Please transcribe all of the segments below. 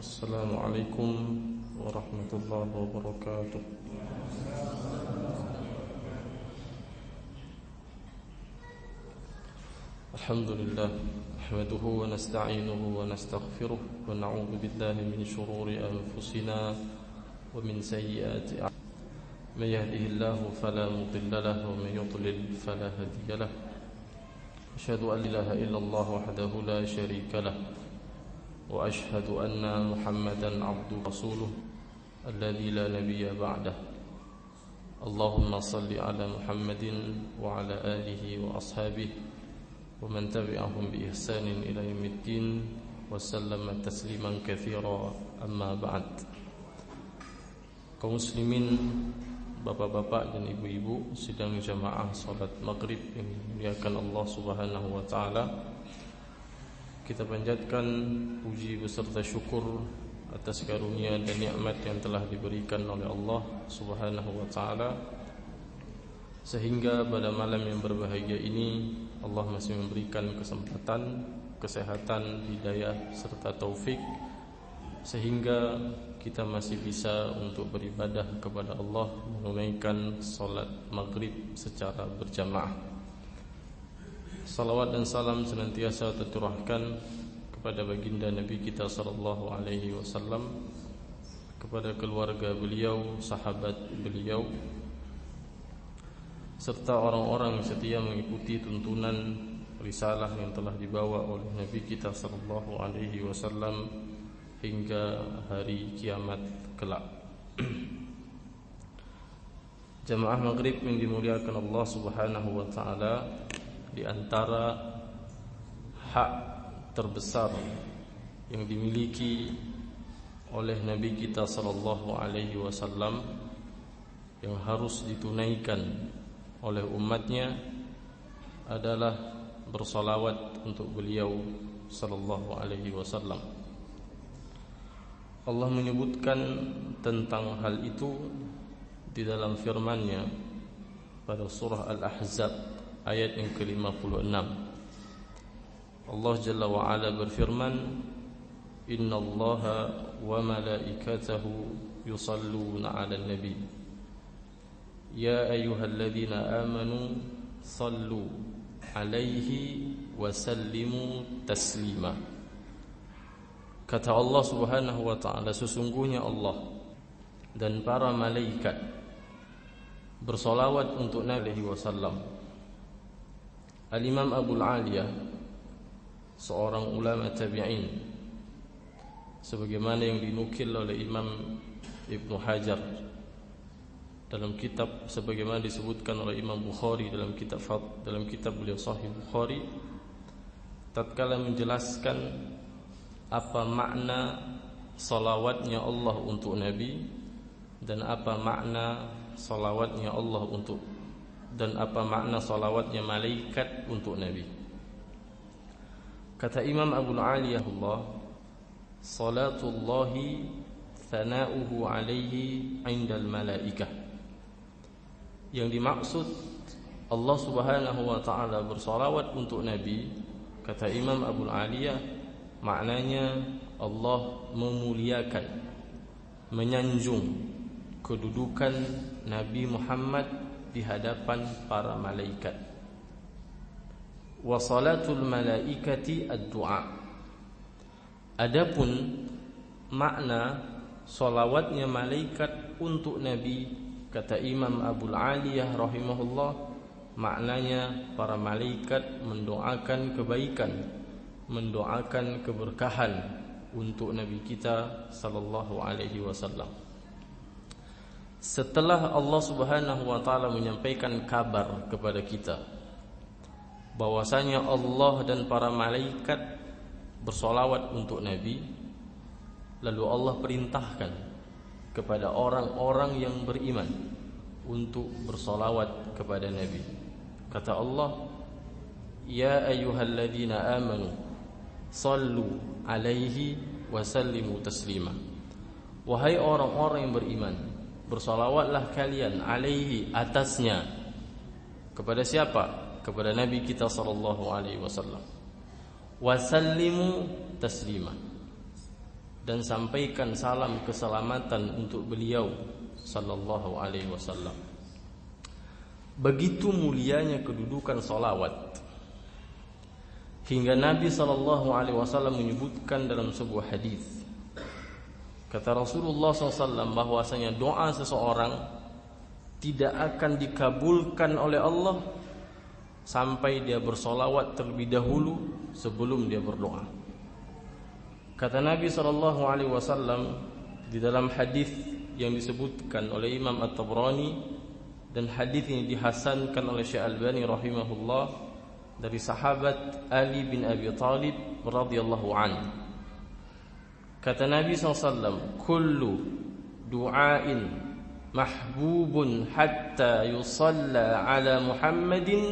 السلام عليكم ورحمة الله وبركاته. الحمد لله نحمده ونستعينه ونستغفره ونعوذ بالله من شرور أنفسنا ومن سيئات أعمالنا. من يهده الله فلا مضل له ومن يضلل فلا هادي له. أشهد أن لا إله إلا الله وحده لا شريك له وأشهد أن محمدا عبده ورسوله الذي لا نبي بعده. اللهم صل على محمد وعلى آله وأصحابه ومن تبعهم بإحسان إلى يوم الدين وسلم تسليما كثيرا. أما بعد. Kaum muslimin, bapak-bapak dan ibu-ibu sidang jamaah salat maghrib yang dimuliakan Allah Subhanahu wa taala, kita panjatkan puji beserta syukur atas karunia dan nikmat yang telah diberikan oleh Allah Subhanahu wa taala, sehingga pada malam yang berbahagia ini Allah masih memberikan kesempatan, kesehatan, hidayah serta taufik, sehingga kita masih bisa untuk beribadah kepada Allah, menunaikan salat maghrib secara berjamaah. Salawat dan salam senantiasa tercurahkan kepada baginda Nabi kita sallallahu alaihi wasallam, kepada keluarga beliau, sahabat beliau, serta orang-orang setia mengikuti tuntunan risalah yang telah dibawa oleh Nabi kita sallallahu alaihi wasallam hingga hari kiamat kelak. Jamaah maghrib yang dimuliakan Allah Subhanahu wa taala, di antara hak terbesar yang dimiliki oleh Nabi kita sallallahu alaihi wasallam yang harus ditunaikan oleh umatnya adalah bersolawat untuk beliau sallallahu alaihi wasallam. Allah menyebutkan tentang hal itu di dalam firman-Nya pada surah Al-Ahzab ayat yang ke-56. Allah Jalla wa Ala berfirman, "Innallaha wa malaikatahu yusalluna 'alan nabi. Ya ayyuhalladzina amanu sallu 'alaihi wa sallimu taslima." Kata Allah Subhanahu wa taala, sesungguhnya Allah dan para malaikat bersolawat untuk Nabi wasallam. Al-Imam Abu Aliyah, seorang ulama tabi'in, sebagaimana yang dinukil oleh Imam Ibnu Hajar dalam kitab, sebagaimana disebutkan oleh Imam Bukhari dalam kitab beliau Sahih Bukhari, tatkala menjelaskan apa makna salawatnya Allah untuk Nabi dan apa makna salawatnya Allah untuk dan apa makna salawatnya malaikat untuk Nabi. Kata Imam Abu Aliyah, salatullahi thana'uhu alaihi indal malaikah. Yang dimaksud Allah Subhanahu wa taala bersalawat untuk Nabi, kata Imam Abu Aliyah, maknanya Allah memuliakan, menyanjung kedudukan Nabi Muhammad di hadapan para malaikat. Wa salatul malaikati ad-du'a. Adapun makna salawatnya malaikat untuk Nabi, kata Imam Abu Aliyah rahimahullah, maknanya para malaikat mendoakan kebaikan, mendoakan keberkahan untuk Nabi kita sallallahu alaihi wasallam. Setelah Allah Subhanahu wa taala menyampaikan kabar kepada kita bahwasanya Allah dan para malaikat bersolawat untuk Nabi, lalu Allah perintahkan kepada orang-orang yang beriman untuk bersolawat kepada Nabi. Kata Allah, "Ya ayyuhalladzina amanu sallu alaihi wa sallimu taslima." Wahai orang-orang yang beriman, bersolawatlah kalian alaihi, atasnya. Kepada siapa? Kepada Nabi kita sallallahu alaihi wasallam. Wa sallimu taslima. dan sampaikan salam keselamatan untuk beliau sallallahu alaihi wasallam. Begitu mulianya kedudukan salawat hingga Nabi sallallahu alaihi wasallam menyebutkan dalam sebuah hadis, kata Rasulullah SAW bahwasanya doa seseorang tidak akan dikabulkan oleh Allah sampai dia bersolawat terlebih dahulu sebelum dia berdoa. Kata Nabi SAW di dalam hadis yang disebutkan oleh Imam At-Tabrani, dan hadis ini dihasankan oleh Syekh Albani rahimahullah dari sahabat Ali bin Abi Thalib radhiyallahu anhu. Kata Nabi SAW, kullu du'ain mahbubun hatta yusalla ala Muhammadin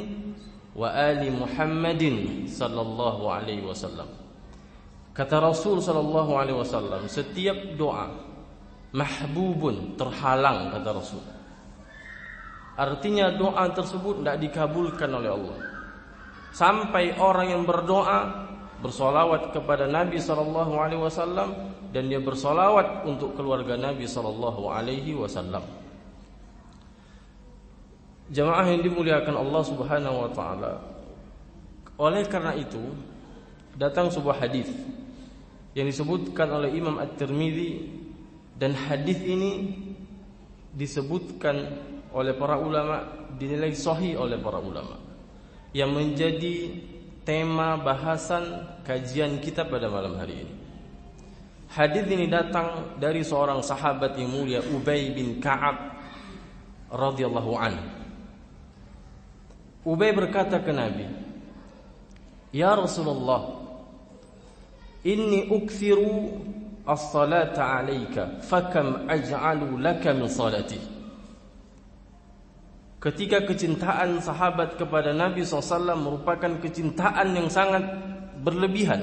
wa ali Muhammadin sallallahu alaihi wasallam. Kata Rasul sallallahu alaihi wasallam, setiap doa mahbubun, terhalang, kata Rasul. Artinya doa tersebut tidak dikabulkan oleh Allah sampai orang yang berdoa bersolawat kepada Nabi sallallahu alaihi wasallam dan dia bersolawat untuk keluarga Nabi sallallahu alaihi wasallam. Jamaah yang dimuliakan Allah Subhanahu wa taala. Oleh karena itu, datang sebuah hadis yang disebutkan oleh Imam At-Tirmidzi, dan hadis ini disebutkan oleh para ulama, dinilai sahih oleh para ulama, yang menjadi tema bahasan kajian kita pada malam hari ini. Hadis ini datang dari seorang sahabat yang mulia, Ubay bin Ka'ab radhiyallahu anhu. Ubay berkata ke Nabi, "Ya Rasulullah, inni ukthiru as-salata 'alaika, fakam aj'alu laka min salati." Ketika kecintaan sahabat kepada Nabi SAW merupakan kecintaan yang sangat berlebihan,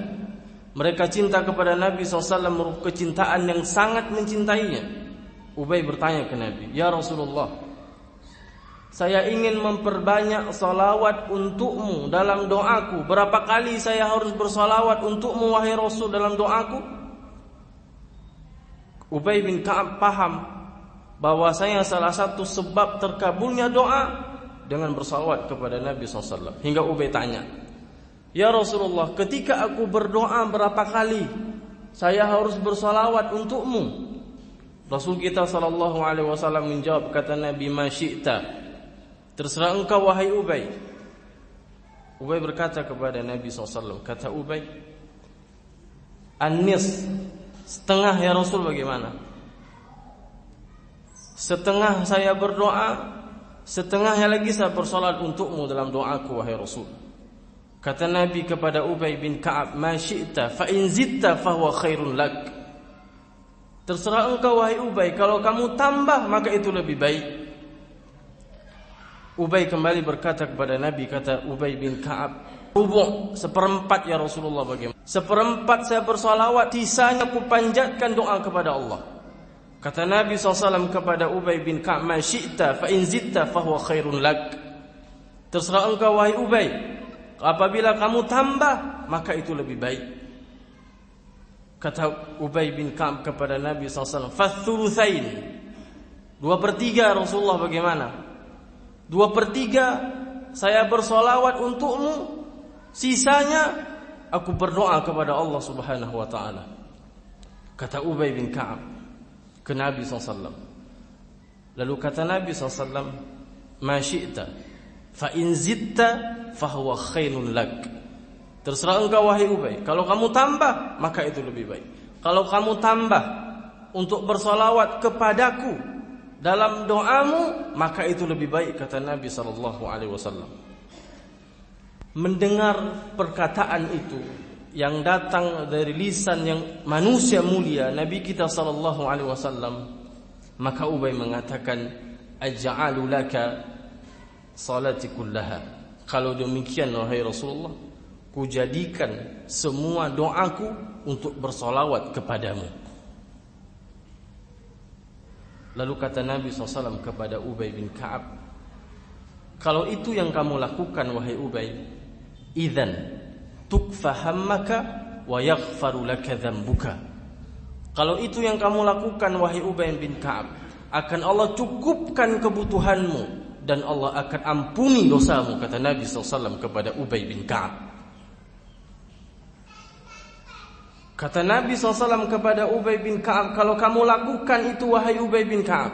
mereka cinta kepada Nabi SAW merupakan kecintaan yang sangat mencintainya. Ubay bertanya ke Nabi, "Ya Rasulullah, saya ingin memperbanyak salawat untukmu dalam doaku. Berapa kali saya harus bersalawat untukmu wahai Rasul dalam doaku?" Ubay bin Ka'ab paham bahwasanya salah satu sebab terkabulnya doa dengan bersalawat kepada Nabi SAW. Hingga Ubay tanya, "Ya Rasulullah, ketika aku berdoa berapa kali saya harus bersalawat untukmu?" Rasul kita SAW menjawab, kata Nabi, "Ma syi'ta." Terserah engkau wahai Ubay. Ubay berkata kepada Nabi SAW, kata Ubay, "An-nis, setengah ya Rasul, bagaimana? Setengah saya berdoa, setengahnya lagi saya bersolat untukmu dalam doaku wahai Rasul." Kata Nabi kepada Ubay bin Ka'ab, "Ma syi'ta fa in zitta fa huwa khairun lak." Terserah engkau wahai Ubay, kalau kamu tambah maka itu lebih baik. Ubay kembali berkata kepada Nabi, kata Ubay bin Ka'ab, "Rubu', seperempat ya Rasulullah, bagaimana? Seperempat saya bersolawat, sisanya aku panjatkan doa kepada Allah." Kata Nabi SAW kepada Ubay bin Ka'ab, "Ma syi'ta fa in zitta fa huwa khairun lak." Terserah engkau wahai Ubay, apabila kamu tambah maka itu lebih baik. Kata Ubay bin Ka'ab kepada Nabi SAW, "Fathulutsain, 2/3 Rasulullah, bagaimana? 2/3 saya bersolawat untukmu, sisanya aku berdoa kepada Allah Subhanahu wa ta'ala." Kata Ubay bin Ka'ab ke Nabi SAW. Lalu kata Nabi SAW, "Ma syi'ta fa in zitta fa huwa khairun lak." Terserah engkau wahai Ubay, kalau kamu tambah maka itu lebih baik. Kalau kamu tambah untuk bersolawat kepadaku dalam doamu maka itu lebih baik, kata Nabi SAW. Mendengar perkataan itu yang datang dari lisan yang manusia mulia, Nabi kita SAW, maka Ubay mengatakan, "Aj'alu laka salati kullaha." Kalau demikian wahai Rasulullah, kujadikan semua doaku untuk bersolawat kepadamu. Lalu kata Nabi SAW kepada Ubay bin Ka'ab, "Kalau itu yang kamu lakukan wahai Ubay, idzan tukfa hammaka wa yaghfaru laka dzambuka." Kalau itu yang kamu lakukan wahai Ubay bin Ka'ab, akan Allah cukupkan kebutuhanmu dan Allah akan ampuni dosamu, kata Nabi SAW kepada Ubay bin Ka'ab. Kata Nabi SAW kepada Ubay bin Ka'ab, kalau kamu lakukan itu wahai Ubay bin Ka'ab,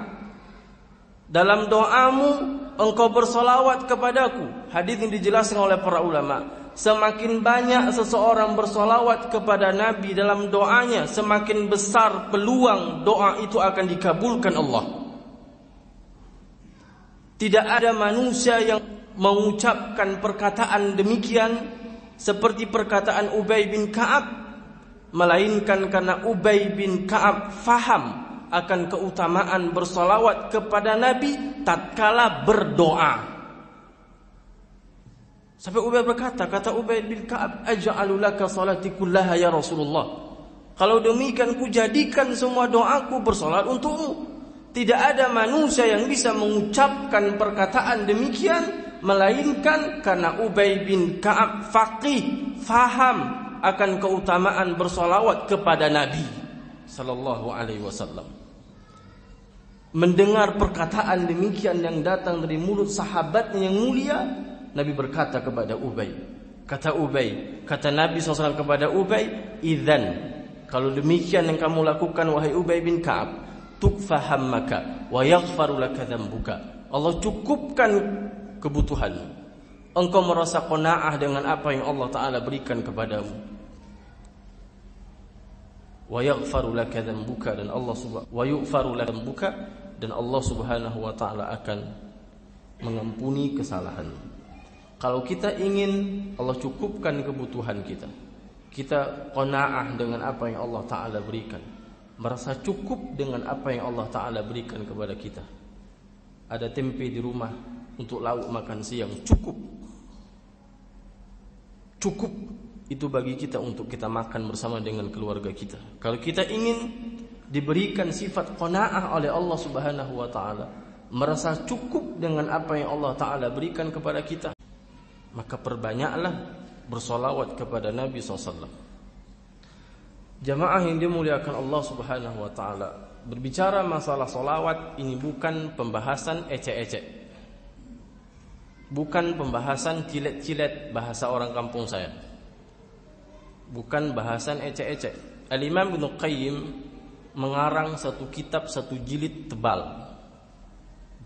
dalam doamu engkau bersolawat kepadaku. Hadis ini dijelaskan oleh para ulama. Semakin banyak seseorang bersolawat kepada Nabi dalam doanya, semakin besar peluang doa itu akan dikabulkan Allah. Tidak ada manusia yang mengucapkan perkataan demikian seperti perkataan Ubay bin Ka'ab, melainkan karena Ubay bin Ka'ab faham akan keutamaan bersolawat kepada Nabi tatkala berdoa. Sampai Ubay berkata, kata Ubay bin Ka'ab, aj'alu laka salati kullaha ya Rasulullah. Kalau demikian ku jadikan semua doaku bersolat untukmu. Tidak ada manusia yang bisa mengucapkan perkataan demikian melainkan karena Ubay bin Ka'ab faqih, faham akan keutamaan bersolawat kepada Nabi sallallahu alaihi wasallam. Mendengar perkataan demikian yang datang dari mulut sahabatnya yang mulia, Nabi berkata kepada Ubay, kata Nabi SAW kepada Ubay, idzan, kalau demikian yang kamu lakukan wahai Ubay bin Ka'ab, tukfa hammaka wa yaghfaru laka dzambuka. Allah cukupkan kebutuhanmu. Engkau merasa qanaah dengan apa yang Allah Ta'ala berikan kepadamu. Wa yaghfaru laka dzambuka, dan Allah Subhanahu wa Ta'ala akan mengampuni kesalahanmu. Kalau kita ingin Allah cukupkan kebutuhan kita, kita qanaah dengan apa yang Allah Ta'ala berikan, merasa cukup dengan apa yang Allah Ta'ala berikan kepada kita. Ada tempe di rumah untuk lauk makan siang, cukup itu bagi kita untuk kita makan bersama dengan keluarga kita. Kalau kita ingin diberikan sifat qanaah oleh Allah Subhanahu wa Ta'ala, merasa cukup dengan apa yang Allah Ta'ala berikan kepada kita, maka perbanyaklah bersolawat kepada Nabi SAW. Jamaah yang dimuliakan Allah Subhanahu wa Ta'ala, berbicara masalah solawat ini bukan pembahasan ecek-ecek, bukan pembahasan cilet-cilet bahasa orang kampung saya, bukan bahasan ecek-ecek. Al-Imam Ibnu Qayyim mengarang satu kitab, satu jilid tebal,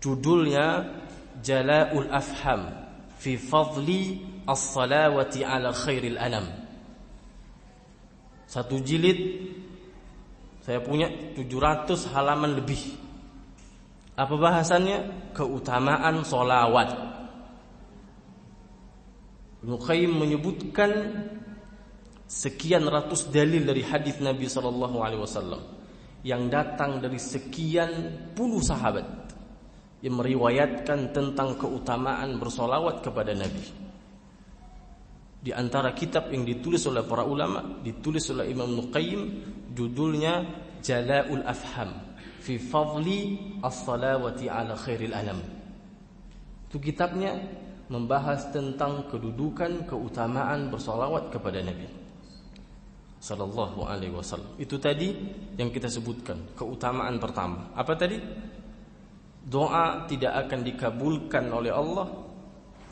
judulnya Jala'ul Afham fi fadli as-salawati ala khairil anam. Satu jilid, saya punya 700 halaman lebih. Apa bahasannya? Keutamaan solawat. Ibnu Qayyim menyebutkan sekian ratus dalil dari hadis Nabi SAW yang datang dari sekian puluh sahabat yang meriwayatkan tentang keutamaan bersolawat kepada Nabi. Di antara kitab yang ditulis oleh para ulama, ditulis oleh Imam Ibnu Qayyim, judulnya Jala'ul Afham fi fadli as-salawati ala khairil anam. Itu kitabnya membahas tentang kedudukan, keutamaan bersolawat kepada Nabi sallallahu alaihi wasallam. Itu tadi yang kita sebutkan, keutamaan pertama. Apa tadi? Doa tidak akan dikabulkan oleh Allah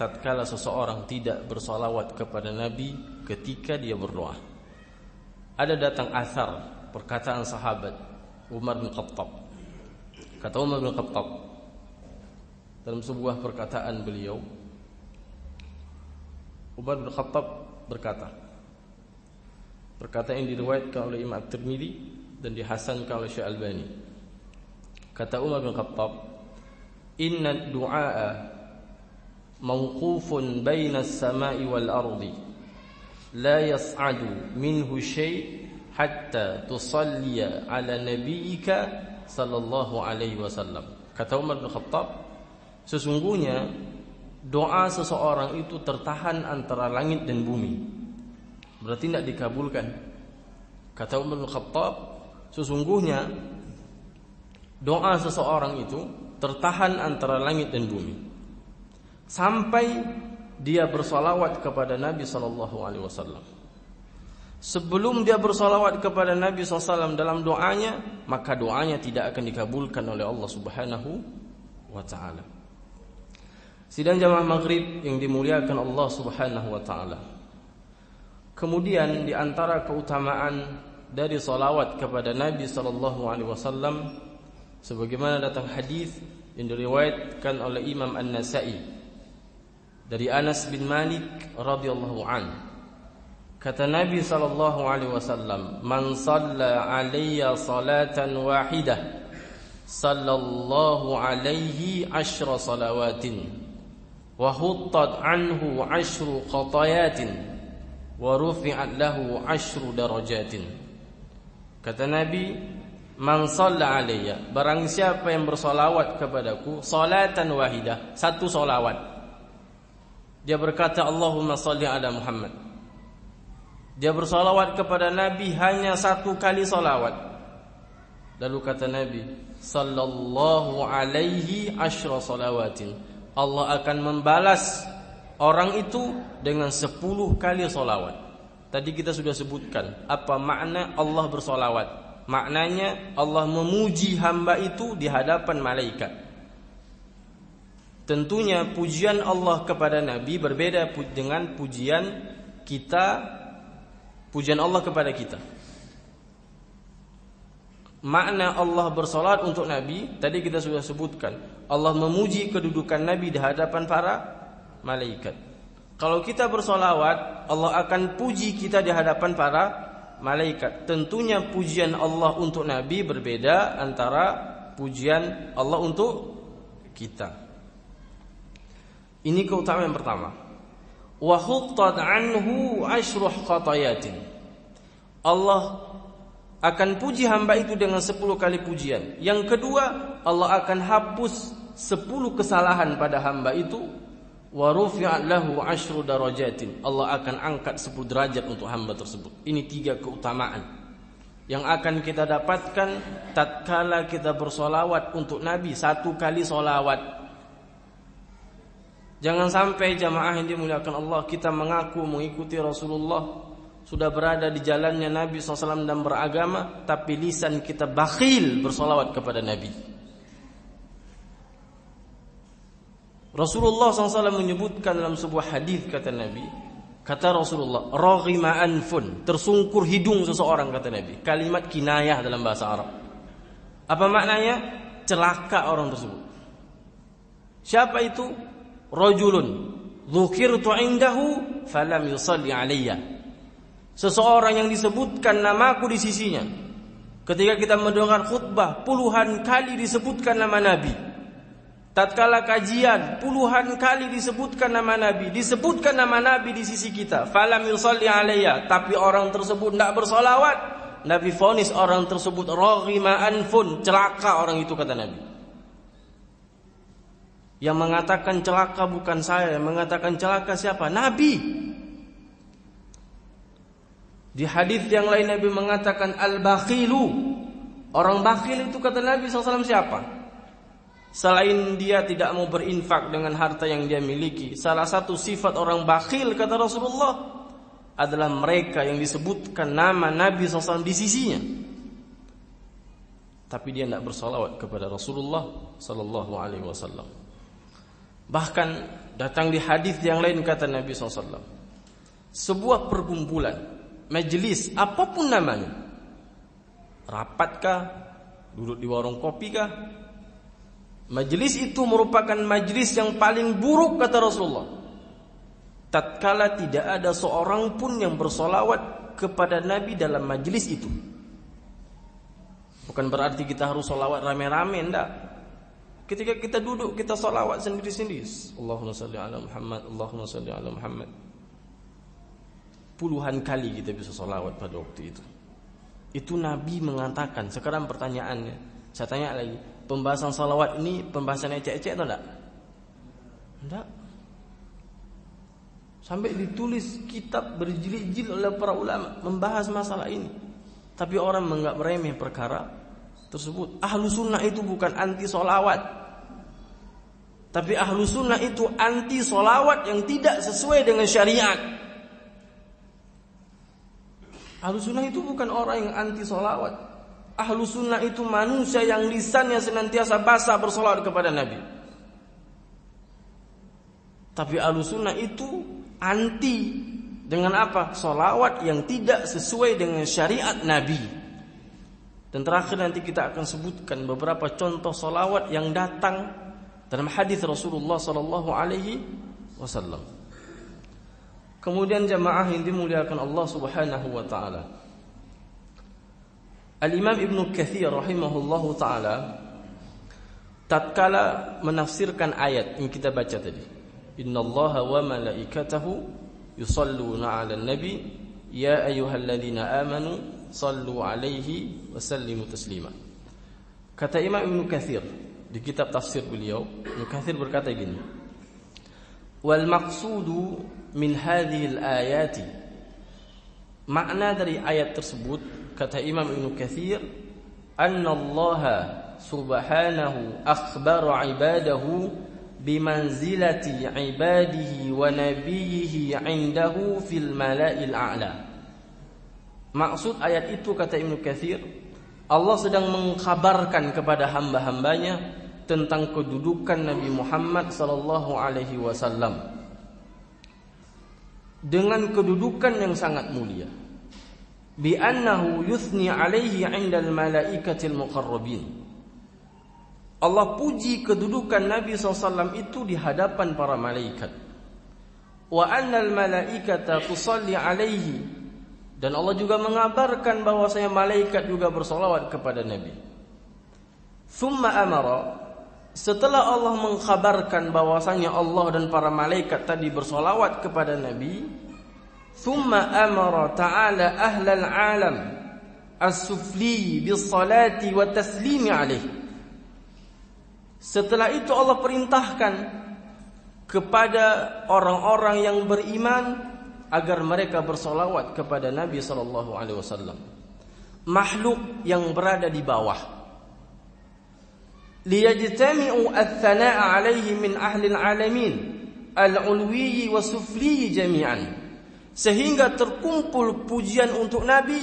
tatkala seseorang tidak bersolawat kepada Nabi ketika dia berdoa. Ada datang athar, perkataan sahabat Umar bin Khattab. Kata Umar bin Khattab dalam sebuah perkataan beliau, Umar bin Khattab berkata, perkataan yang diriwayatkan oleh Imam At-Tirmidzi dan dihasankan oleh Syekh Albani. Kata Umar bin Khattab, inna ad-du'a mawqufun baina as-sama'i wal ardi la yas'adu minhu shay' hatta tusalliya ala nabiyyika sallallahu alaihi wasallam. Kata Umar bin Khattab, sesungguhnya doa seseorang itu tertahan antara langit dan bumi, berarti tidak dikabulkan. Kata Umar bin Khattab, sesungguhnya doa seseorang itu tertahan antara langit dan bumi sampai dia bersolawat kepada Nabi sallallahu alaihi wasallam. sebelum dia bersolawat kepada Nabi SAW dalam doanya, maka doanya tidak akan dikabulkan oleh Allah Subhanahu wa ta'ala. Sidang jamaah maghrib yang dimuliakan Allah Subhanahu wa ta'ala. Kemudian di antara keutamaan dari salawat kepada Nabi SAW, sebagaimana datang hadis yang diriwayatkan oleh Imam An-Nasa'i dari Anas bin Malik radhiyallahu anhu. Kata Nabi SAW, "Man shalla alayya salatan wahidah, sallallahu alaihi 10 salawatin, wa huttat anhu 10 khatayatin, wa rufi'at lahu 10 darajatin." Kata Nabi, "Man shalla alayya," barang siapa yang bersolawat kepadaku, salatan wahidah, satu solawat. Dia berkata, "Allahumma shalli ala Muhammad." Dia bersolawat kepada Nabi hanya satu kali solawat. Lalu kata Nabi, sallallahu alaihi 10 salawatin, Allah akan membalas orang itu dengan 10 kali solawat. Tadi kita sudah sebutkan apa makna Allah bersolawat. Maknanya Allah memuji hamba itu di hadapan malaikat. Tentunya pujian Allah kepada Nabi berbeda dengan pujian Allah kepada kita. Makna Allah bersolat untuk Nabi tadi kita sudah sebutkan. Allah memuji kedudukan Nabi di hadapan para malaikat. Kalau kita bersolawat, Allah akan puji kita di hadapan para malaikat. Tentunya pujian Allah untuk Nabi berbeda antara pujian Allah untuk kita. Ini keutamaan yang pertama. Wa huttat anhu 10 khatayatin. Allah akan puji hamba itu dengan 10 kali pujian. Yang kedua, Allah akan hapus 10 kesalahan pada hamba itu. Wa rufi'at lahu 10 darajatin. Allah akan angkat 10 derajat untuk hamba tersebut. Ini 3 keutamaan yang akan kita dapatkan tatkala kita bersolawat untuk Nabi, satu kali solawat. Jangan sampai jamaah yang dimuliakan Allah, kita mengaku mengikuti Rasulullah, sudah berada di jalannya Nabi SAW dan beragama, tapi lisan kita bakhil bersolawat kepada Nabi. Rasulullah SAW menyebutkan dalam sebuah hadis, kata Nabi, kata Rasulullah, raghima anfun, tersungkur hidung seseorang, kata Nabi. Kalimat kinayah dalam bahasa Arab. Apa maknanya? Celaka orang tersebut. Siapa itu? Rajulun dzukirtu indahu falam yusalli alayya. Seseorang yang disebutkan namaku di sisinya. Ketika kita mendengar khutbah, puluhan kali disebutkan nama Nabi. Tatkala kajian, puluhan kali disebutkan nama Nabi, disebutkan nama Nabi di sisi kita. Falam yusalli alayya, tapi orang tersebut tidak bersolawat. Nabi vonis orang tersebut raghima anfun, celaka orang itu, kata Nabi. Yang mengatakan celaka bukan saya, yang mengatakan celaka siapa? Nabi. Di hadis yang lain Nabi mengatakan al-bakhilu. Orang bakhil itu kata Nabi SAW siapa? Selain dia tidak mau berinfak dengan harta yang dia miliki, salah satu sifat orang bakhil kata Rasulullah adalah mereka yang disebutkan nama Nabi SAW di sisinya, tapi dia tidak bersalawat kepada Rasulullah SAW. Bahkan datang di hadis yang lain kata Nabi SAW, sebuah perkumpulan, majelis, apapun namanya, rapatkah, duduk di warung kopi kah, majelis itu merupakan majelis yang paling buruk kata Rasulullah, tatkala tidak ada seorang pun yang bersolawat kepada Nabi dalam majelis itu. Bukan berarti kita harus solawat rame-rame, enggak. Ketika kita duduk, kita salawat sendiri-sendiri. Allahumma salli ala Muhammad, Allahumma salli ala Muhammad. Puluhan kali kita bisa salawat pada waktu itu. Itu Nabi mengatakan. Sekarang pertanyaannya, saya tanya lagi, pembahasan salawat ini pembahasan ecek-ecek atau enggak? Enggak. Sampai ditulis kitab berjilid-jilid oleh para ulama membahas masalah ini. Tapi orang menganggap remeh perkara tersebut. Ahlu sunnah itu bukan anti solawat, tapi ahlu sunnah itu anti solawat yang tidak sesuai dengan syariat. Ahlus sunnah itu bukan orang yang anti solawat. Ahlus sunnah itu manusia yang lisannya senantiasa basah bersolawat kepada Nabi. Tapi ahlus sunnah itu anti dengan apa? Solawat yang tidak sesuai dengan syariat Nabi. Dan terakhir nanti kita akan sebutkan beberapa contoh solawat yang datang dalam hadis Rasulullah sallallahu alaihi wasallam. Kemudian jamaah yang dimuliakan Allah Subhanahu wa taala. Al-Imam Ibnu Katsir rahimahullahu taala tatkala menafsirkan ayat yang kita baca tadi. Innallaha wa malaikatahu yusalluna 'alan nabi ya ayyuhalladzina amanu sallu 'alaihi wa sallimu taslima. Kata Imam Ibnu Katsir di kitab tafsir beliau, Ibnu Katsir berkata gini. Wal maqsudu min hadhil ayati, makna dari ayat tersebut kata Imam Ibnu Katsir, anna Allah subhanahu akhbara ibadahu bimanzilati ibadihi wa nabiyhi indahu fil mala'il a'la. Maksud ayat itu kata Ibnu Katsir, Allah sedang mengkhabarkan kepada hamba-hambanya tentang kedudukan Nabi Muhammad sallallahu alaihi wasallam dengan kedudukan yang sangat mulia. Bi annahu yuthni alaihi 'indal malaikatil muqarrabin. Allah puji kedudukan Nabi SAW itu di hadapan para malaikat. Wa annal malaikata tusalli alaihi, dan Allah juga mengabarkan bahwasanya malaikat juga bersolawat kepada Nabi. Thumma amara, setelah Allah mengkhabarkan bahwasanya Allah dan para malaikat tadi bersolawat kepada Nabi, thumma amara ta'ala ahlal alam as-sufli bis-salati wa taslimi alaihi. Setelah itu Allah perintahkan kepada orang-orang yang beriman agar mereka bersolawat kepada Nabi sallallahu alaihi wasallam, makhluk yang berada di bawah. Liyajtami'u ath-thana'a 'alaihi min ahli al-'alamin al-'ulwi wa sufli jami'an, sehingga terkumpul pujian untuk Nabi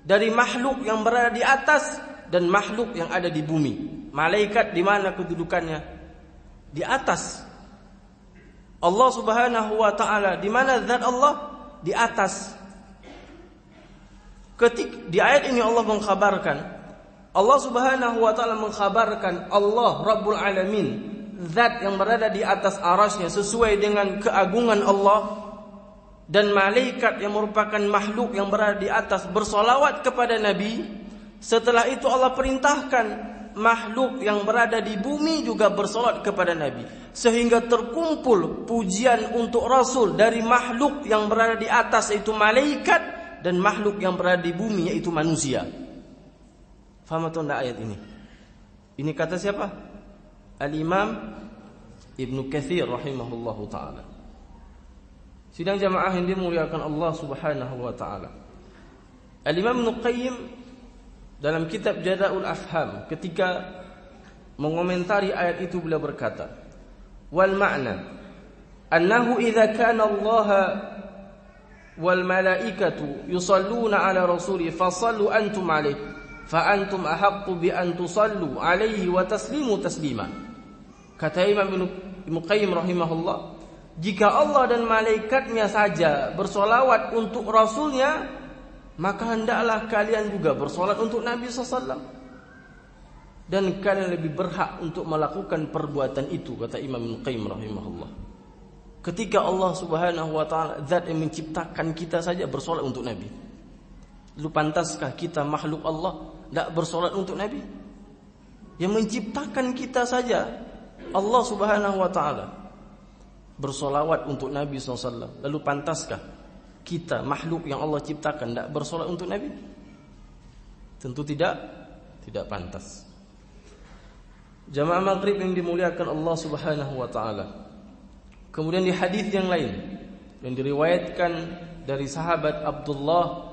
dari makhluk yang berada di atas dan makhluk yang ada di bumi. Malaikat di mana kedudukannya? Di atas. Allah Subhanahu wa taala di mana zat Allah? Di atas. Di ayat ini Allah mengkhabarkan, Allah Subhanahu wa taala mengkhabarkan Allah Rabbul Alamin, zat yang berada di atas arasy-Nya sesuai dengan keagungan Allah, dan malaikat yang merupakan makhluk yang berada di atas bersolawat kepada Nabi. Setelah itu Allah perintahkan makhluk yang berada di bumi juga bersolat kepada Nabi, sehingga terkumpul pujian untuk Rasul dari makhluk yang berada di atas yaitu malaikat dan makhluk yang berada di bumi yaitu manusia. Faham atau tidak ayat ini? Ini kata siapa? Al-Imam Ibnu Katsir rahimahullahu taala. Sidang jamaah yang dimuliakan Allah Subhanahu wa taala. Al-Imam Ibnu Qayyim dalam kitab Jada'ul Afham ketika mengomentari ayat itu beliau berkata, wal ma'na annahu idza kana Allah wal malaikatu yusalluna ala rasuli fasallu antum alaihi fa antum ahaqqu bi an tusallu alaihi wa taslimu taslima. Kata Imam Ibnu Qayyim rahimahullah, jika Allah dan malaikatnya saja bersolawat untuk Rasulnya, maka hendaklah kalian juga bersolat untuk Nabi SAW, dan kalian lebih berhak untuk melakukan perbuatan itu, kata Imam Ibnu Qayyim rahimahullah. Ketika Allah Subhanahu wa taala zat yang menciptakan kita saja bersolat untuk Nabi, lalu pantaskah kita makhluk Allah tidak bersolat untuk Nabi? Yang menciptakan kita saja Allah Subhanahu wa taala bersolawat untuk Nabi SAW, lalu pantaskah kita makhluk yang Allah ciptakan tidak bersolat untuk Nabi? Tentu tidak pantas. Jamaah maghrib yang dimuliakan Allah Subhanahu wa taala. Kemudian di hadis yang lain yang diriwayatkan dari sahabat Abdullah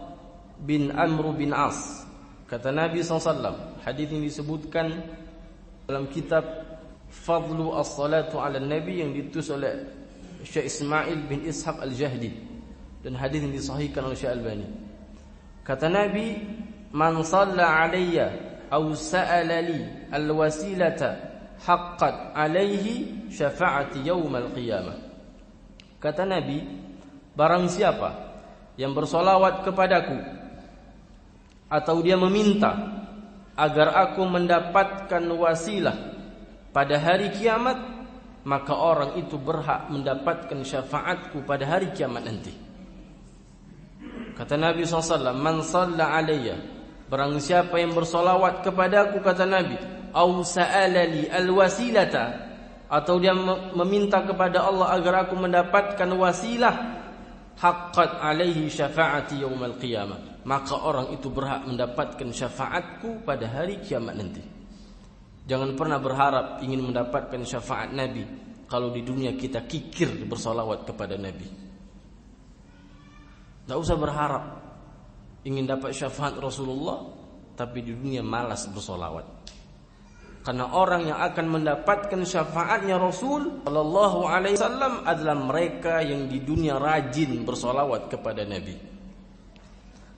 bin Amr bin As, kata Nabi SAW, hadis ini disebutkan dalam kitab Fadlu as-salatu ala nabi yang ditulis oleh Syekh Ismail bin Ishaq al-Jahdi, dan hadis yang disahihkan oleh Syekh Albani. Kata Nabi, "Man shalla alayya aw sa'ala li al-wasilata haqqat alayhi syafa'ati yaumal qiyamah." Kata Nabi, barang siapa yang bersolawat kepadaku atau dia meminta agar aku mendapatkan wasilah pada hari kiamat, maka orang itu berhak mendapatkan syafaatku pada hari kiamat nanti. Kata Nabi SAW, "Man shalla alayya," barang siapa yang bersolawat kepadaku, kata Nabi, "au sa'alali al-wasilata," atau dia meminta kepada Allah agar aku mendapatkan wasilah, haqqat alaihi syafaati yaumal qiyamah, maka orang itu berhak mendapatkan syafaatku pada hari kiamat nanti. Jangan pernah berharap ingin mendapatkan syafaat Nabi kalau di dunia kita kikir bersolawat kepada Nabi. Tak usah berharap ingin dapat syafaat Rasulullah tapi di dunia malas bersolawat. Karena orang yang akan mendapatkan syafaatnya Rasul sallallahu alaihi wasallam adalah mereka yang di dunia rajin bersolawat kepada Nabi.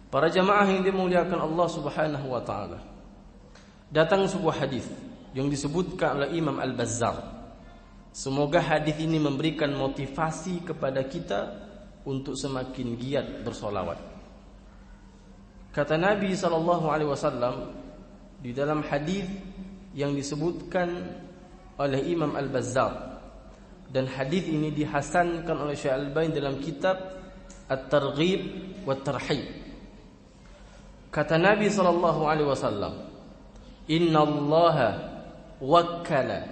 Para jamaah yang dimuliakan Allah Subhanahu wa taala, datang sebuah hadis yang disebutkan oleh Imam Al-Bazzar. Semoga hadis ini memberikan motivasi kepada kita untuk semakin giat bersolawat. Kata Nabi sallallahu alaihi wasallam di dalam hadis yang disebutkan oleh Imam Al-Bazzar, dan hadis ini dihasankan oleh Syekh Al-Albani dalam kitab At-Targhib wa Tarhib. Kata Nabi sallallahu alaihi wasallam, "Innallaha wakkala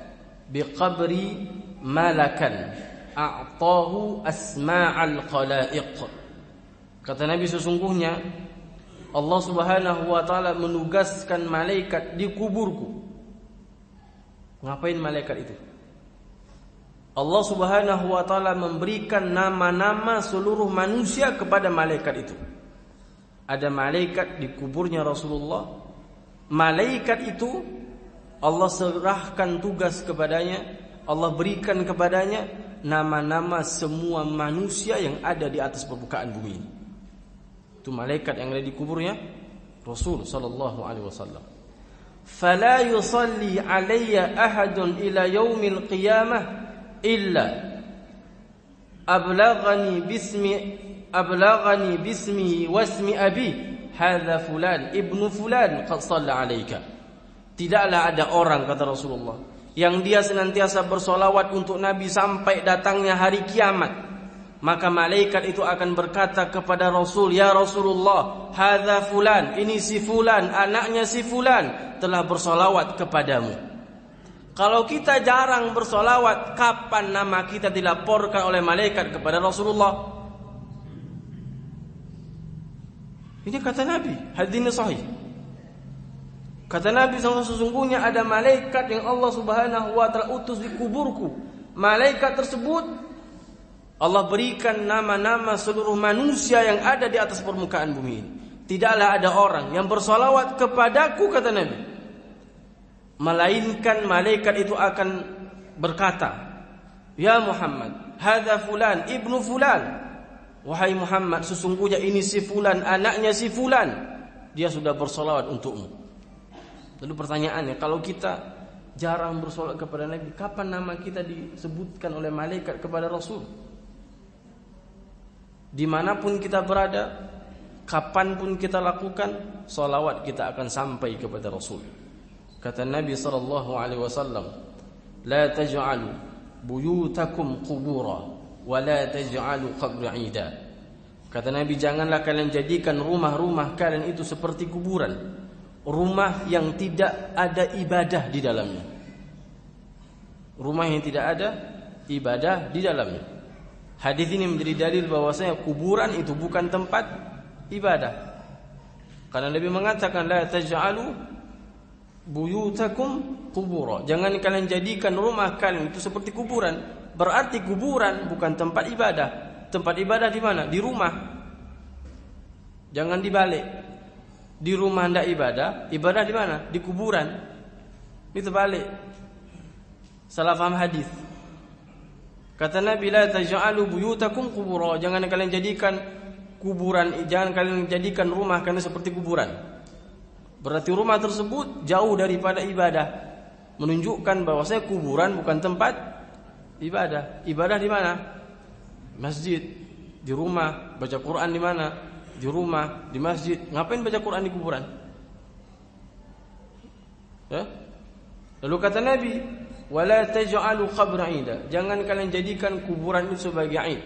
biqabri malakan a'tahu asma'al khalaiq." Kata Nabi, sesungguhnya Allah Subhanahu wa taala menugaskan malaikat di kuburku. Ngapain malaikat itu? Allah Subhanahu wa taala memberikan nama-nama seluruh manusia kepada malaikat itu. Ada malaikat di kuburnya Rasulullah. Malaikat itu Allah serahkan tugas kepadanya, Allah berikan kepadanya nama-nama semua manusia yang ada di atas permukaan bumi ini. Itu malaikat yang ada di kuburnya Rasul sallallahu alaihi wasallam. Fala yusalli alayya ahadun ila yaumil qiyamah illa ablaghani bismihi wasmi abi hadza fulan ibnu fulan qad shalla alayka. Tidaklah ada orang, kata Rasulullah, yang dia senantiasa bersolawat untuk Nabi sampai datangnya hari kiamat, maka malaikat itu akan berkata kepada Rasul, "Ya Rasulullah, hadza fulan, ini si fulan, anaknya si fulan telah bersolawat kepadamu." Kalau kita jarang bersolawat, kapan nama kita dilaporkan oleh malaikat kepada Rasulullah? Ini kata Nabi, hadis ini sahih. Kata Nabi SAW, sesungguhnya ada malaikat yang Allah Subhanahu wa taala utus di kuburku. Malaikat tersebut Allah berikan nama-nama seluruh manusia yang ada di atas permukaan bumi ini. Tidaklah ada orang yang bersolawat kepadaku, kata Nabi, melainkan malaikat itu akan berkata, "Ya Muhammad, hadza fulan ibnu fulan." Wahai Muhammad, sesungguhnya ini si fulan, anaknya si fulan, dia sudah bersolawat untukmu. Lalu pertanyaannya, kalau kita jarang bersolawat kepada Nabi, kapan nama kita disebutkan oleh malaikat kepada Rasul? Dimanapun kita berada, kapanpun kita lakukan, solawat kita akan sampai kepada Rasul. Kata Nabi SAW, "La taj'alu buyutakum qubura, wa la taj'alu qabri 'ida." Kata Nabi, janganlah kalian jadikan rumah-rumah kalian itu seperti kuburan, rumah yang tidak ada ibadah di dalamnya. Rumah yang tidak ada ibadah di dalamnya. Hadis ini menjadi dalil bahwasanya kuburan itu bukan tempat ibadah. Karena Nabi mengatakan, "La taj'alu buyutakum qubura." Jangan kalian jadikan rumah kalian itu seperti kuburan. Berarti kuburan bukan tempat ibadah. Tempat ibadah di mana? Di rumah. Jangan dibalik. Di rumah hendak ibadah, ibadah di mana? Di kuburan. Itu balik. Salah faham hadis. Kata Nabi, "La taj'alu buyutakum qubura." Jangan kalian jadikan kuburan, jangan kalian jadikan rumah kalian seperti kuburan. Berarti rumah tersebut jauh daripada ibadah, menunjukkan bahwasanya kuburan bukan tempat ibadah. Ibadah di mana? Masjid. Di rumah. Baca Quran di mana? Di rumah, di masjid. Ngapain baca Quran di kuburan? Ya? Lalu kata Nabi, wala taj'alu qabra 'ida. Jangan kalian jadikan kuburan itu sebagai id.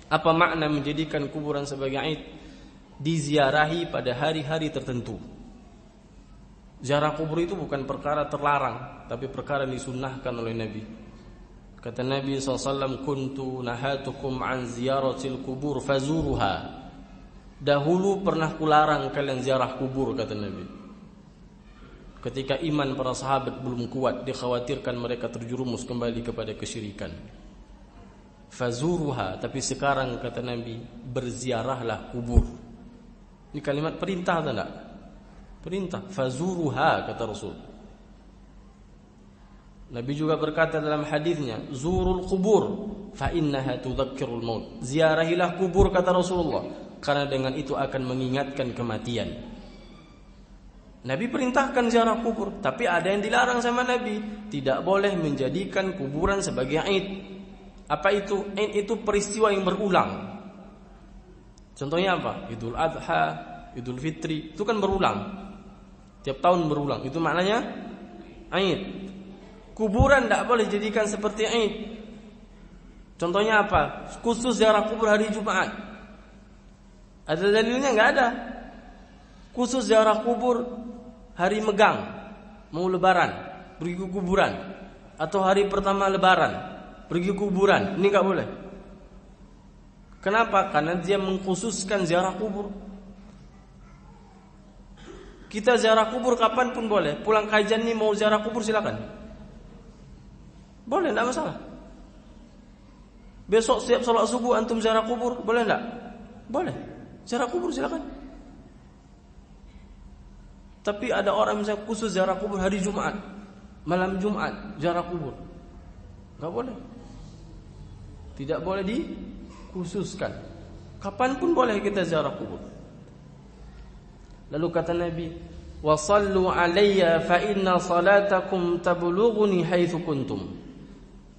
Apa makna menjadikan kuburan sebagai id? Diziarahi pada hari-hari tertentu. Ziarah kubur itu bukan perkara terlarang, tapi perkara disunnahkan oleh Nabi. Kata Nabi SAW, kuntu nahatukum an ziyaratil kubur fazuruha. Dahulu pernah kularang kalian ziarah kubur, kata Nabi. Ketika iman para sahabat belum kuat, dikhawatirkan mereka terjerumus kembali kepada kesyirikan. Fazuruha, tapi sekarang kata Nabi, berziarahlah kubur. Ini kalimat perintah atau enggak? Perintah. Fazuruha, kata Rasul. Nabi juga berkata dalam hadisnya, zurul kubur fa innaha tudzakkirul maut. Ziarahilah kubur, kata Rasulullah, karena dengan itu akan mengingatkan kematian. Nabi perintahkan ziarah kubur, tapi ada yang dilarang sama Nabi. Tidak boleh menjadikan kuburan sebagai id. Apa itu? Id itu peristiwa yang berulang. Contohnya apa? Idul Adha, Idul Fitri, itu kan berulang. Tiap tahun berulang. Itu maknanya id. Kuburan tidak boleh dijadikan seperti id. Contohnya apa? Khusus ziarah kubur hari Jumat. Ada dalilnya? Enggak ada. Khusus ziarah kubur hari Megang, mau lebaran, pergi ke kuburan. Atau hari pertama lebaran, pergi ke kuburan. Ini enggak boleh. Kenapa? Karena dia mengkhususkan ziarah kubur. Kita ziarah kubur kapanpun boleh. Pulang kajian nih mau ziarah kubur silakan. Boleh, enggak masalah. Besok siap sholat subuh antum ziarah kubur, boleh enggak? Boleh. Ziarah kubur silakan. Tapi ada orang misalnya khusus ziarah kubur hari Jumat, malam Jumat ziarah kubur, enggak boleh. Tidak boleh dikhususkan. Kapanpun boleh kita ziarah kubur. Lalu kata Nabi, wa sallu alayya fa inna salatakum tablughuni haitsu kuntum.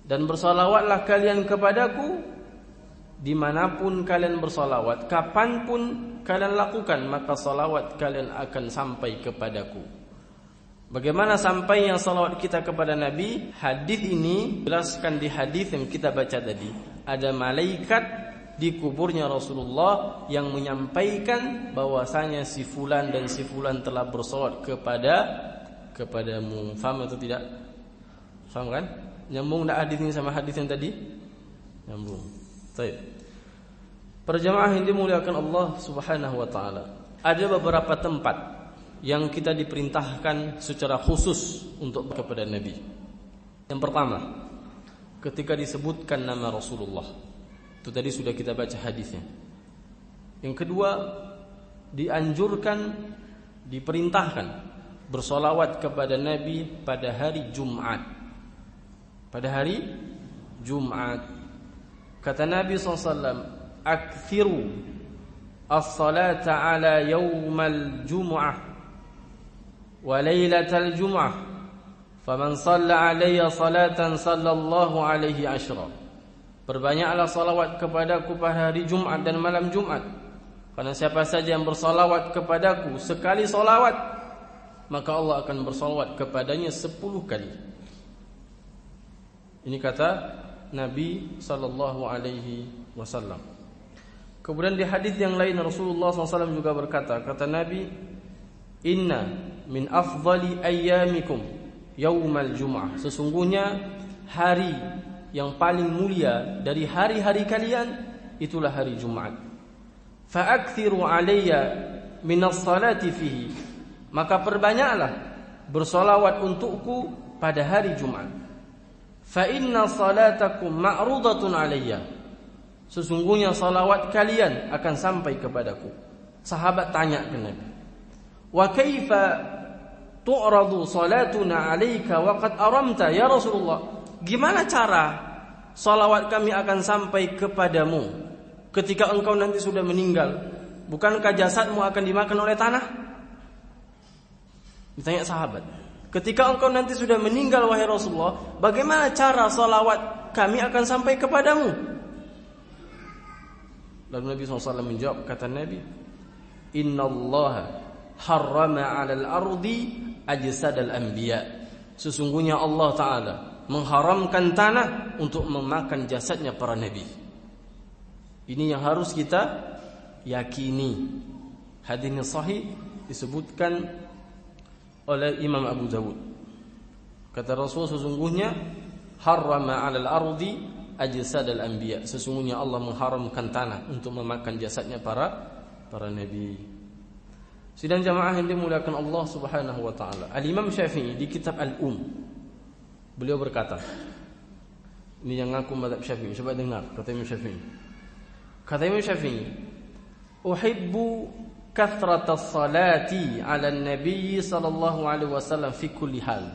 Dan bersalawatlah kalian kepadaku dimanapun kalian bersalawat, kapanpun kalian lakukan, maka salawat kalian akan sampai kepadaku. Bagaimana sampainya salawat kita kepada Nabi? Hadis ini jelaskan di hadis yang kita baca tadi. Ada malaikat di kuburnya Rasulullah yang menyampaikan bahwasanya si fulan dan si fulan telah bersalawat kepadamu. Faham atau tidak? Faham kan? Nyambung tak hadis ini sama hadis yang tadi? Nyambung. Baik. Para jamaah yang dimuliakan Allah Subhanahu wa taala, ada beberapa tempat yang kita diperintahkan secara khusus untuk kepada Nabi. Yang pertama, ketika disebutkan nama Rasulullah. Itu tadi sudah kita baca hadisnya. Yang kedua, dianjurkan, diperintahkan bersolawat kepada Nabi pada hari Jumat. Pada hari Jumat. Kata Nabi SAW, akthiru as-salata ala yawmal jum'ah wa laylatal jum'ah faman shalla alayya salatan sallallahu alaihi ashra. Perbanyaklah salawat kepadaku pada hari Jumat dan malam Jumat, karena siapa saja yang bersalawat kepadaku sekali salawat, maka Allah akan bersalawat kepadanya 10 kali. Ini kata Nabi sallallahu alaihi wasallam. Kemudian di hadis yang lain Rasulullah SAW juga berkata, kata Nabi, inna min afdali ayyamikum yaumal jum'ah. Sesungguhnya hari yang paling mulia dari hari-hari kalian itulah hari Jumat. Fa'akthiru alayya minas salati fihi. Maka perbanyaklah bersolawat untukku pada hari Jumat. Fa inna salatakum ma'rudatun alayya. Sesungguhnya salawat kalian akan sampai kepadaku. Sahabat tanya ke Nabi, wa kaifa tu'radu salatuna alayka wa qad aramta ya Rasulullah? Gimana cara salawat kami akan sampai kepadamu ketika engkau nanti sudah meninggal, bukankah jasadmu akan dimakan oleh tanah? Ditanya sahabat, ketika engkau nanti sudah meninggal wahai Rasulullah, bagaimana cara salawat kami akan sampai kepadamu? Lalu Nabi SAW menjawab, kata Nabi, Innallaha harrama 'alal ardi ajsadal anbiya. Sesungguhnya Allah Ta'ala mengharamkan tanah untuk memakan jasadnya para nabi. Ini yang harus kita yakini. Hadis ini sahih disebutkan oleh Imam Abu Dawud. Kata Rasul, sesungguhnya harrama 'alal ardi ajsadal anbiya. Sesungguhnya Allah mengharamkan tanah untuk memakan jasadnya para nabi. Sidang jamaah yang dimuliakan Allah Subhanahu wa taala. Al-Imam Syafi'i di kitab Al-Um, beliau berkata, ini yang ngaku mazhab Syafi'i, coba dengar kata Imam Syafi'i. Kata Imam Syafi'i, uhibbu kathratas salati 'ala an-nabi sallallahu alaihi wasallam fi kulli hal.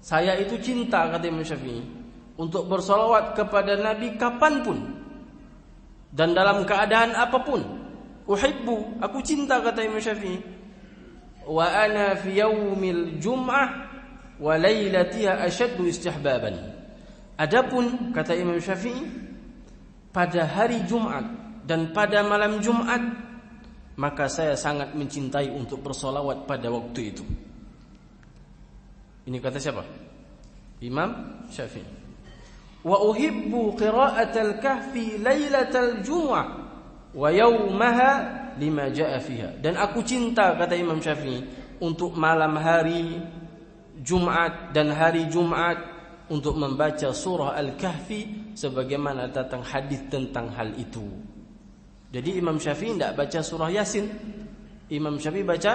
Saya itu cinta, kata Imam Syafi'i, untuk bersolawat kepada Nabi kapanpun dan dalam keadaan apapun. Uhibbu, aku cinta, kata Imam Syafi'i, wa ana fi yaumil jum'ah wa lailatiha ashaddu istihbaban. Adapun, kata Imam Syafi'i, pada hari Jumat dan pada malam Jumat, maka saya sangat mencintai untuk bersolawat pada waktu itu. Ini kata siapa? Imam Syafi'i. Wa uhibbu qira'atal kahfi lailatal jumu'ah wa yaumaha lima jaa fiha. Dan aku cinta, kata Imam Syafi'i, untuk malam hari Jumat dan hari Jumat untuk membaca surah Al-Kahfi sebagaimana datang hadis tentang hal itu. Jadi Imam Syafi'i tidak baca surah Yasin. Imam Syafi'i baca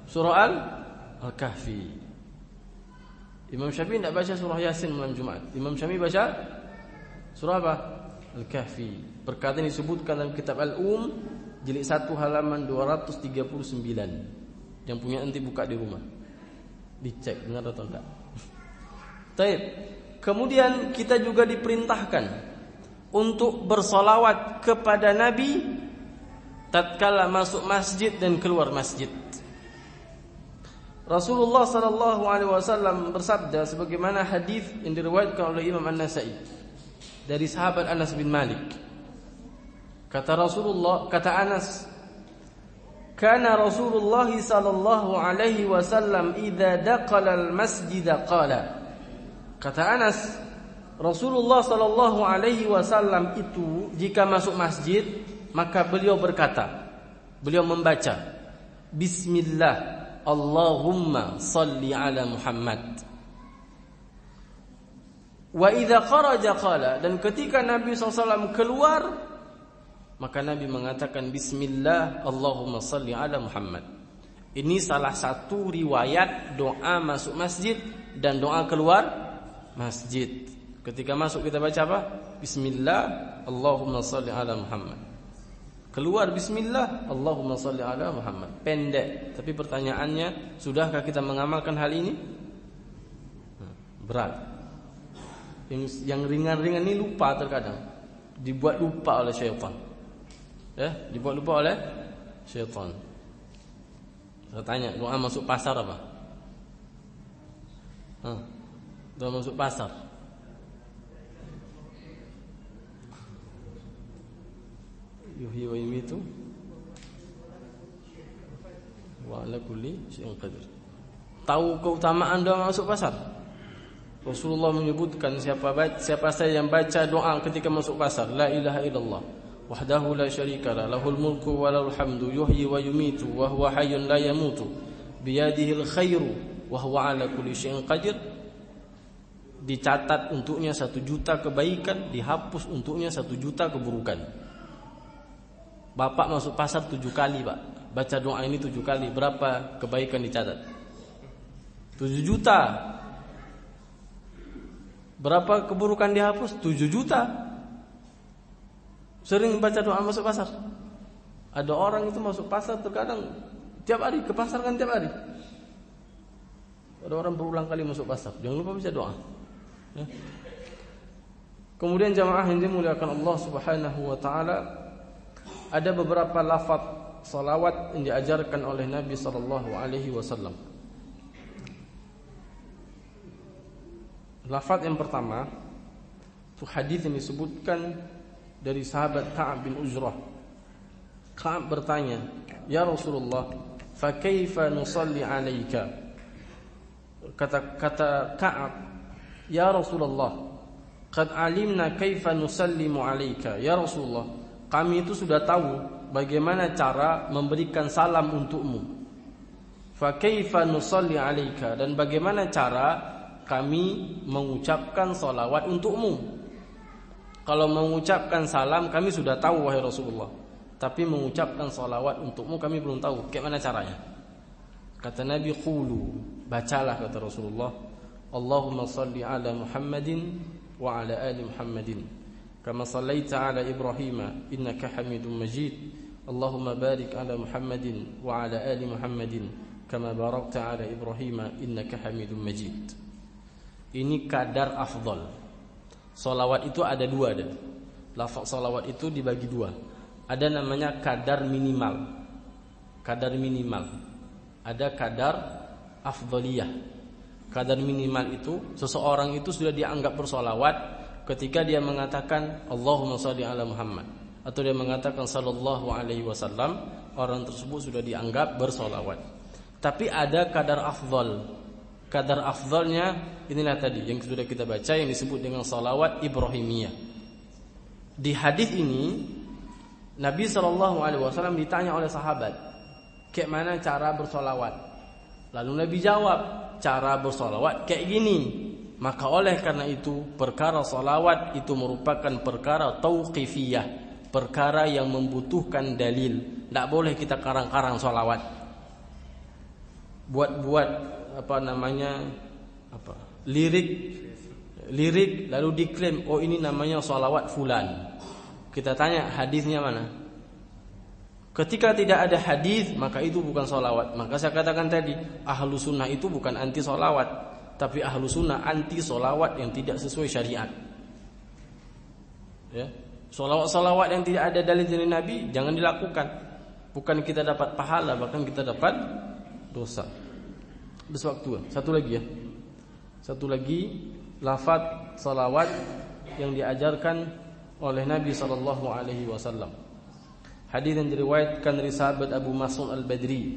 surah Al-Kahfi. Imam Syafi'i tidak baca surah Yasin malam Jumat. Imam Syafi'i baca surah apa? Al-Kahfi. Perkataan disebutkan dalam kitab Al-Um jilid 1 halaman 239. Yang punya nanti buka di rumah, dicek benar atau enggak. Taib. Kemudian kita juga diperintahkan untuk bersolawat kepada Nabi tatkala masuk masjid dan keluar masjid. Rasulullah sallallahu alaihi wasallam bersabda sebagaimana hadis yang diriwayatkan oleh Imam An-Nasa'i dari sahabat Anas bin Malik. Kata Rasulullah, kata Anas, kana Rasulullah sallallahu alaihi wasallam idza daqala al-masjid qala. Kata Anas, Rasulullah sallallahu alaihi wasallam itu jika masuk masjid maka beliau berkata, beliau membaca, Bismillah, Allahumma salli ala Muhammad. Wa idza kharaja qala, dan ketika Nabi SAW keluar maka Nabi mengatakan Bismillah, Allahumma salli ala Muhammad. Ini salah satu riwayat doa masuk masjid dan doa keluar masjid. Ketika masuk kita baca apa? Bismillah, Allahumma salli ala Muhammad. Keluar Bismillah, Allahumma salli ala Muhammad. Pendek, tapi pertanyaannya, sudahkah kita mengamalkan hal ini? Berat. Yang ringan-ringan ini lupa terkadang, dibuat lupa oleh syaitan. Ya, dibuat lupa oleh syaitan. Saya tanya, doa masuk pasar apa? Doa masuk pasar. Yuhyi wa yumitu wa ala kulli syai'in qadir. Tahu keutamaan doa masuk pasar? Rasulullah menyebutkan siapa saja yang baca doa ketika masuk pasar, la ilaha illallah wahdahu la syarika lah, lahul mulku wa lahul hamdu, yuhyi wa yumitu wa huwa hayyun la yamutu, biyadihil khairu wa huwa ala kulli syai'in qadir. Dicatat untuknya 1 juta kebaikan, dihapus untuknya 1 juta keburukan. Bapak masuk pasar 7 kali, Pak. Baca doa ini 7 kali, berapa kebaikan dicatat? 7 juta. Berapa keburukan dihapus? 7 juta. Sering baca doa masuk pasar. Ada orang itu masuk pasar terkadang tiap hari, ke pasar kan tiap hari. Ada orang berulang kali masuk pasar. Jangan lupa baca doa. Ya. Kemudian jamaah yang dimuliakan Allah Subhanahu wa taala, ada beberapa lafaz salawat yang diajarkan oleh Nabi sallallahu alaihi wasallam. Lafaz yang pertama itu hadis yang disebutkan dari sahabat Ka'ab bin Ujrah. Ka'ab bertanya, "Ya Rasulullah, fa kaifa nusalli 'alaika?" Kata Ka'ab, "Ya Rasulullah, qad alimna kaifa nusallimu 'alaika." Ya Rasulullah, kami itu sudah tahu bagaimana cara memberikan salam untukmu. Fa kaifa nusalli 'alaika, dan bagaimana cara kami mengucapkan salawat untukmu. Kalau mengucapkan salam kami sudah tahu wahai Rasulullah, tapi mengucapkan salawat untukmu kami belum tahu. Bagaimana caranya? Kata Nabi, qulu, bacalah kata Rasulullah, Allahumma salli ala Muhammadin wa ala ali Muhammadin kama sallaita ala Ibrahim innaka Hamidum Majid. Allahumma barik ala Muhammadin wa ala ali Muhammadin kama barakta ala Ibrahim innaka Hamidum Majid. Ini kadar afdal. Salawat itu ada dua. Lafaz salawat itu dibagi dua. Ada namanya kadar minimal. Kadar minimal. Ada kadar afdaliyah. Kadar minimal itu seseorang itu sudah dianggap bersalawat ketika dia mengatakan Allahumma shalli ala Muhammad, atau dia mengatakan sallallahu alaihi wasallam, orang tersebut sudah dianggap bersalawat. Tapi ada kadar afdal. Kadar afdalnya inilah tadi yang sudah kita baca, yang disebut dengan salawat Ibrahimiyah. Di hadis ini Nabi SAW ditanya oleh sahabat, kayak mana cara bersolawat? Lalu Nabi jawab, cara bersolawat kayak gini. Maka oleh karena itu perkara solawat itu merupakan perkara tauqifiyah, perkara yang membutuhkan dalil. Tidak boleh kita karang-karang solawat, buat lirik lalu diklaim, oh ini namanya salawat fulan. Kita tanya hadisnya mana? Ketika tidak ada hadis, maka itu bukan salawat. Maka saya katakan tadi, ahlu sunnah itu bukan anti salawat, tapi ahlu sunnah anti salawat yang tidak sesuai syariat. Ya, salawat yang tidak ada dalil dari Nabi jangan dilakukan. Bukan kita dapat pahala, bahkan kita dapat dosa. Beswaktu. Satu lagi ya. Satu lagi lafaz salawat yang diajarkan oleh Nabi sallallahu alaihi wasallam. Hadis yang diriwayatkan dari sahabat Abu Mas'ud Al-Badri.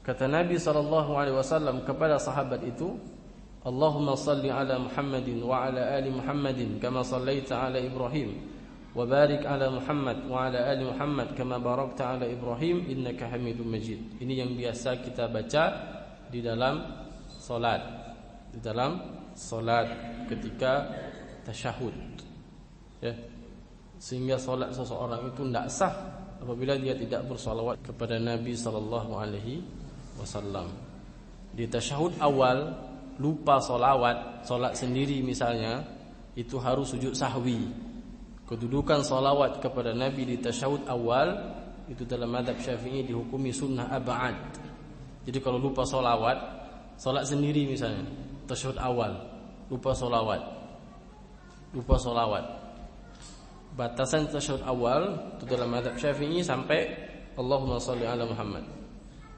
Kata Nabi sallallahu alaihi wasallam kepada sahabat itu, Allahumma salli ala Muhammadin wa ala ali Muhammadin kama sallaita ala Ibrahim wa barik ala Muhammad wa ala ali Muhammad kama barakta ala Ibrahim innaka Hamidum Majid. Ini yang biasa kita baca di dalam salat. Di dalam salat ketika tasyahud. Ya. Sehingga salat seseorang itu tidak sah apabila dia tidak bersalawat kepada Nabi sallallahu alaihi wasallam. Di tasyahud awal lupa salawat, salat sendiri misalnya, itu harus sujud sahwi. Kedudukan salawat kepada Nabi di tasyahud awal itu dalam mazhab Syafi'i dihukumi sunnah ab'ad. Jadi kalau lupa salawat, salat sendiri misalnya, tasyahud awal, lupa salawat. Batasan tasyahud awal itu dalam mazhab Syafi'i sampai Allahumma shalli ala Muhammad.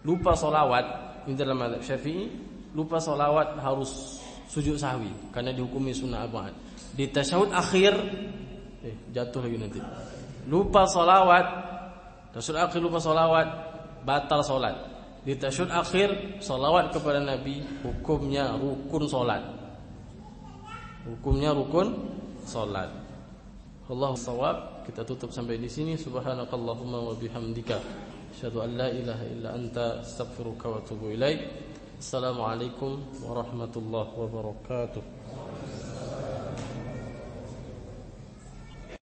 Lupa salawat ini dalam mazhab Syafi'i, lupa salawat harus sujud sahwi karena dihukumi sunnah ab'ad. Di tasyahud akhir jatuh lagi nanti. Lupa salawat, tasyahud akhir lupa salawat, batal salat. Di tasyahud akhir salawat kepada Nabi hukumnya rukun salat. Hukumnya rukun salat. Allahu shawab. Kita tutup sampai di sini. Subhanakallahumma wa bihamdika asyhadu an la ilaha illa anta astaghfiruka wa atubu ilaik. Assalamualaikum warahmatullahi wabarakatuh.